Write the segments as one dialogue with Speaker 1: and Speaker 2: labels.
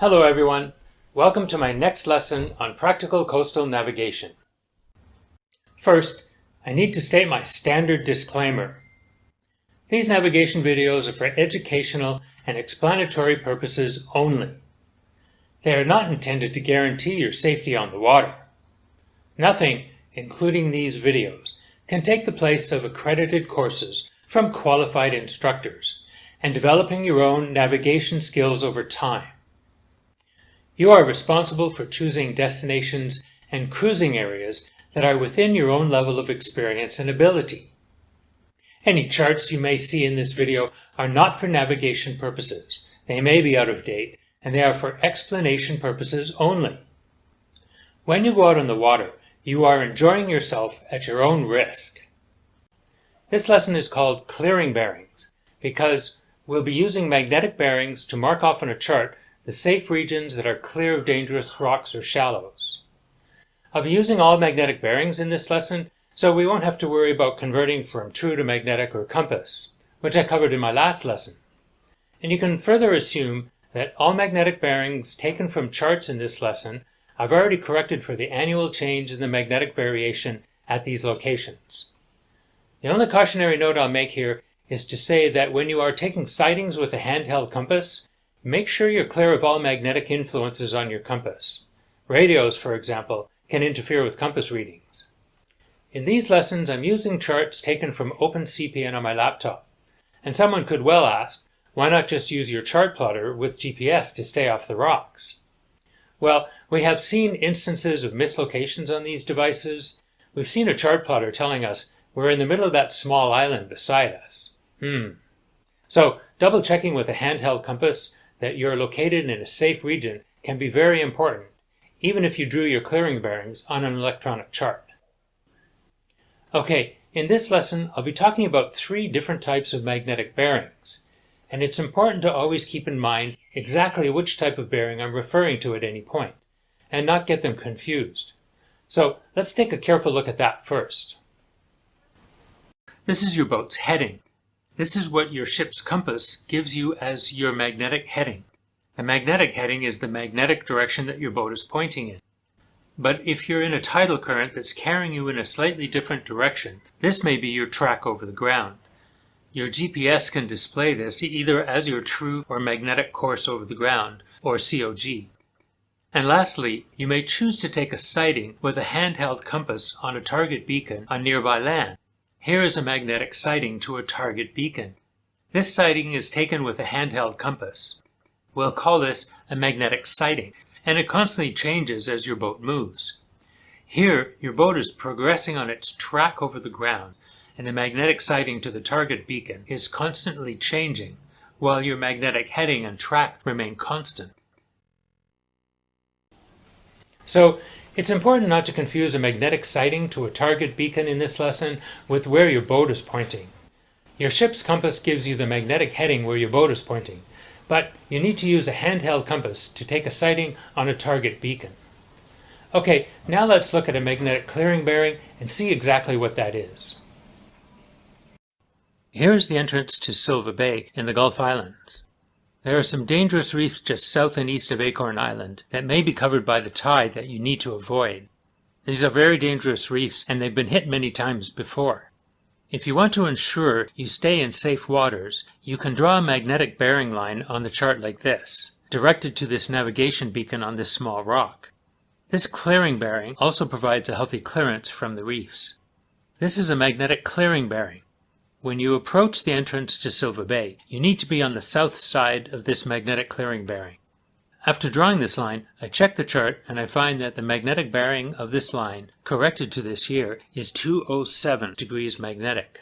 Speaker 1: Hello everyone, welcome to my next lesson on practical coastal navigation. First, I need to state my standard disclaimer. These navigation videos are for educational and explanatory purposes only. They are not intended to guarantee your safety on the water. Nothing, including these videos, can take the place of accredited courses from qualified instructors and developing your own navigation skills over time. You are responsible for choosing destinations and cruising areas that are within your own level of experience and ability. Any charts you may see in this video are not for navigation purposes. They may be out of date, and they are for explanation purposes only. When you go out on the water, you are enjoying yourself at your own risk. This lesson is called Clearing Bearings because we'll be using magnetic bearings to mark off on a chart the safe regions that are clear of dangerous rocks or shallows. I'll be using all magnetic bearings in this lesson, so we won't have to worry about converting from true to magnetic or compass, which I covered in my last lesson. And you can further assume that all magnetic bearings taken from charts in this lesson I've already corrected for the annual change in the magnetic variation at these locations. The only cautionary note I'll make here is to say that when you are taking sightings with a handheld compass, make sure you're clear of all magnetic influences on your compass. Radios, for example, can interfere with compass readings. In these lessons, I'm using charts taken from OpenCPN on my laptop. And someone could well ask, why not just use your chart plotter with GPS to stay off the rocks? Well, we have seen instances of mislocations on these devices. We've seen a chart plotter telling us we're in the middle of that small island beside us. So, double checking with a handheld compass that you're located in a safe region can be very important, even if you drew your clearing bearings on an electronic chart. Okay, in this lesson, I'll be talking about 3 different types of magnetic bearings, and it's important to always keep in mind exactly which type of bearing I'm referring to at any point, and not get them confused. So let's take a careful look at that first. This is your boat's heading. This is what your ship's compass gives you as your magnetic heading. The magnetic heading is the magnetic direction that your boat is pointing in. But if you're in a tidal current that's carrying you in a slightly different direction, this may be your track over the ground. Your GPS can display this either as your true or magnetic course over the ground, or COG. And lastly, you may choose to take a sighting with a handheld compass on a target beacon on nearby land. Here is a magnetic sighting to a target beacon. This sighting is taken with a handheld compass. We'll call this a magnetic sighting, and it constantly changes as your boat moves. Here, your boat is progressing on its track over the ground, and the magnetic sighting to the target beacon is constantly changing, while your magnetic heading and track remain constant. So, it's important not to confuse a magnetic sighting to a target beacon in this lesson with where your boat is pointing. Your ship's compass gives you the magnetic heading where your boat is pointing, but you need to use a handheld compass to take a sighting on a target beacon. Okay, now let's look at a magnetic clearing bearing and see exactly what that is. Here is the entrance to Silva Bay in the Gulf Islands. There are some dangerous reefs just south and east of Acorn Island that may be covered by the tide that you need to avoid. These are very dangerous reefs and they've been hit many times before. If you want to ensure you stay in safe waters, you can draw a magnetic bearing line on the chart like this, directed to this navigation beacon on this small rock. This clearing bearing also provides a healthy clearance from the reefs. This is a magnetic clearing bearing. When you approach the entrance to Silva Bay, you need to be on the south side of this magnetic clearing bearing. After drawing this line, I check the chart and I find that the magnetic bearing of this line, corrected to this year, is 207 degrees magnetic.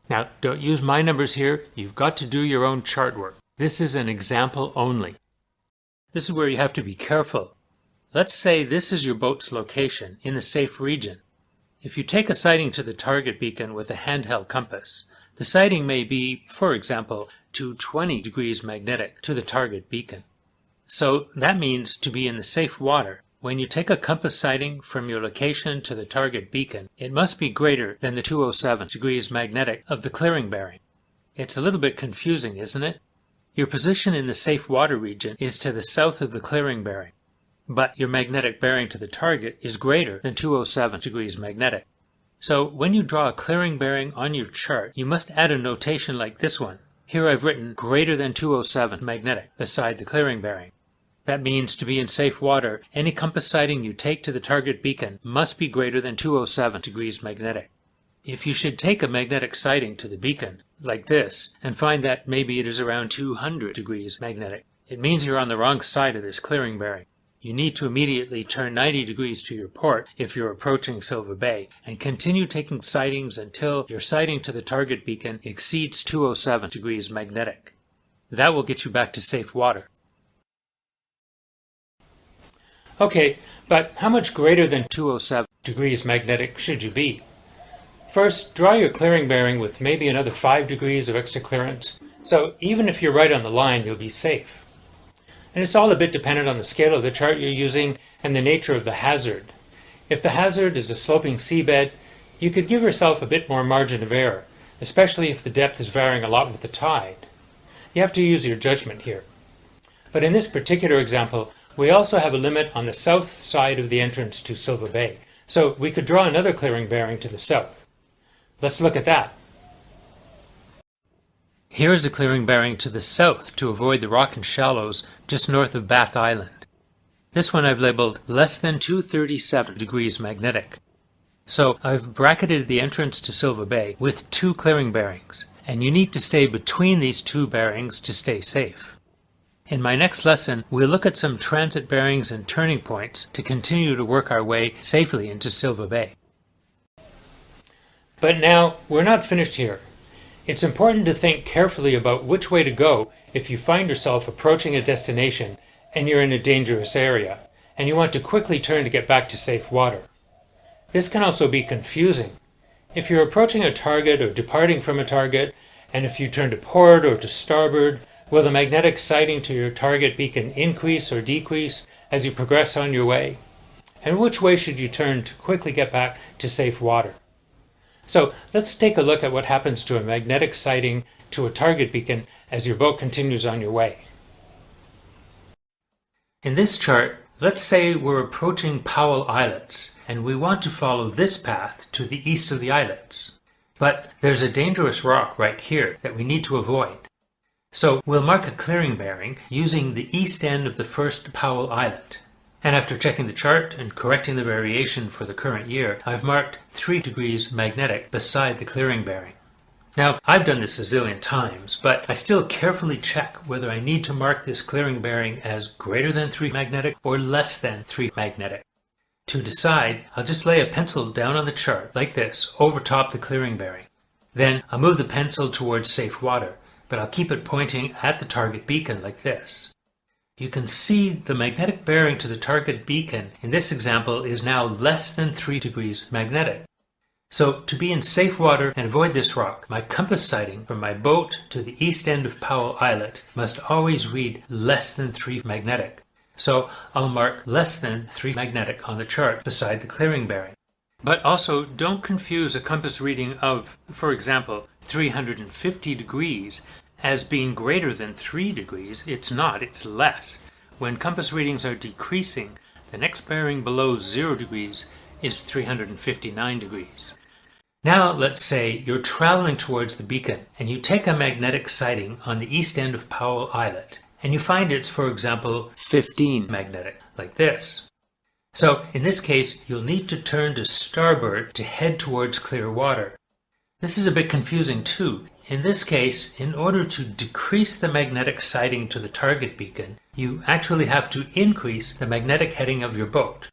Speaker 1: Now, don't use my numbers here, you've got to do your own chart work. This is an example only. This is where you have to be careful. Let's say this is your boat's location in the safe region. If you take a sighting to the target beacon with a handheld compass, the sighting may be, for example, 220 degrees magnetic to the target beacon. So that means to be in the safe water, when you take a compass sighting from your location to the target beacon, it must be greater than the 207 degrees magnetic of the clearing bearing. It's a little bit confusing, isn't it? Your position in the safe water region is to the south of the clearing bearing, but your magnetic bearing to the target is greater than 207 degrees magnetic. So when you draw a clearing bearing on your chart, you must add a notation like this one. Here I've written greater than 207 magnetic beside the clearing bearing. That means to be in safe water, any compass sighting you take to the target beacon must be greater than 207 degrees magnetic. If you should take a magnetic sighting to the beacon, like this, and find that maybe it is around 200 degrees magnetic, it means you're on the wrong side of this clearing bearing. You need to immediately turn 90 degrees to your port if you're approaching Silver Bay, and continue taking sightings until your sighting to the target beacon exceeds 207 degrees magnetic. That will get you back to safe water. Okay, but how much greater than 207 degrees magnetic should you be? First, draw your clearing bearing with maybe another 5 degrees of extra clearance, so even if you're right on the line, you'll be safe. And it's all a bit dependent on the scale of the chart you're using and the nature of the hazard. If the hazard is a sloping seabed, you could give yourself a bit more margin of error, especially if the depth is varying a lot with the tide. You have to use your judgment here. But in this particular example, we also have a limit on the south side of the entrance to Silver Bay, so we could draw another clearing bearing to the south. Let's look at that. Here is a clearing bearing to the south to avoid the rock and shallows just north of Bath Island. This one I've labeled less than 237 degrees magnetic. So I've bracketed the entrance to Silver Bay with 2 clearing bearings, and you need to stay between these 2 bearings to stay safe. In my next lesson, we'll look at some transit bearings and turning points to continue to work our way safely into Silver Bay. But now, we're not finished here. It's important to think carefully about which way to go if you find yourself approaching a destination and you're in a dangerous area, and you want to quickly turn to get back to safe water. This can also be confusing. If you're approaching a target or departing from a target, and if you turn to port or to starboard, will the magnetic sighting to your target beacon increase or decrease as you progress on your way? And which way should you turn to quickly get back to safe water? So let's take a look at what happens to a magnetic sighting to a target beacon as your boat continues on your way. In this chart, let's say we're approaching Powell Islets, and we want to follow this path to the east of the islets. But there's a dangerous rock right here that we need to avoid. So we'll mark a clearing bearing using the east end of the first Powell Islet. And after checking the chart and correcting the variation for the current year, I've marked 3 degrees magnetic beside the clearing bearing. Now, I've done this a zillion times, but I still carefully check whether I need to mark this clearing bearing as greater than 3 magnetic or less than 3 magnetic. To decide, I'll just lay a pencil down on the chart like this over top the clearing bearing. Then I'll move the pencil towards safe water, but I'll keep it pointing at the target beacon like this. You can see the magnetic bearing to the target beacon in this example is now less than 3 degrees magnetic. So to be in safe water and avoid this rock, my compass sighting from my boat to the east end of Powell Islet must always read less than 3 magnetic. So I'll mark less than 3 magnetic on the chart beside the clearing bearing. But also don't confuse a compass reading of, for example, 350 degrees as being greater than 3 degrees. It's not, it's less. When compass readings are decreasing, the next bearing below 0 degrees is 359 degrees. Now let's say you're traveling towards the beacon and you take a magnetic sighting on the east end of Powell Islet and you find it's, for example, 15 magnetic, like this. So in this case, you'll need to turn to starboard to head towards clear water. This is a bit confusing too. In this case, in order to decrease the magnetic sighting to the target beacon, you actually have to increase the magnetic heading of your boat.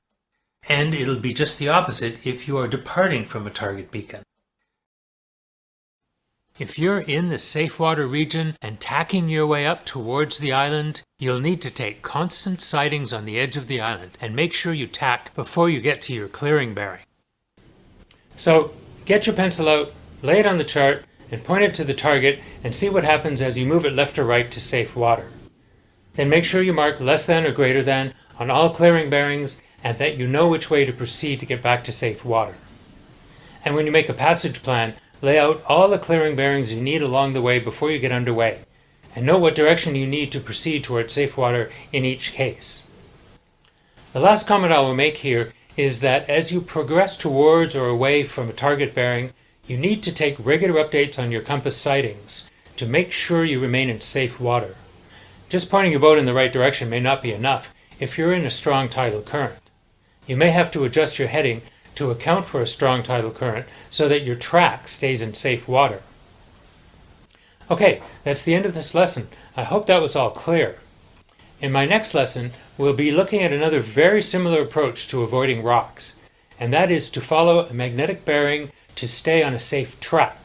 Speaker 1: And it'll be just the opposite if you are departing from a target beacon. If you're in the safe water region and tacking your way up towards the island, you'll need to take constant sightings on the edge of the island and make sure you tack before you get to your clearing bearing. So get your pencil out, lay it on the chart, and point it to the target and see what happens as you move it left or right to safe water. Then make sure you mark less than or greater than on all clearing bearings and that you know which way to proceed to get back to safe water. And when you make a passage plan, lay out all the clearing bearings you need along the way before you get underway. and know what direction you need to proceed towards safe water in each case. The last comment I will make here is that as you progress towards or away from a target bearing, you need to take regular updates on your compass sightings to make sure you remain in safe water. Just pointing your boat in the right direction may not be enough if you're in a strong tidal current. You may have to adjust your heading to account for a strong tidal current so that your track stays in safe water. Okay, that's the end of this lesson. I hope that was all clear. In my next lesson, we'll be looking at another very similar approach to avoiding rocks, and that is to follow a magnetic bearing to stay on a safe track.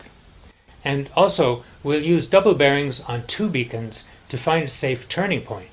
Speaker 1: And also, we'll use double bearings on 2 beacons to find a safe turning point.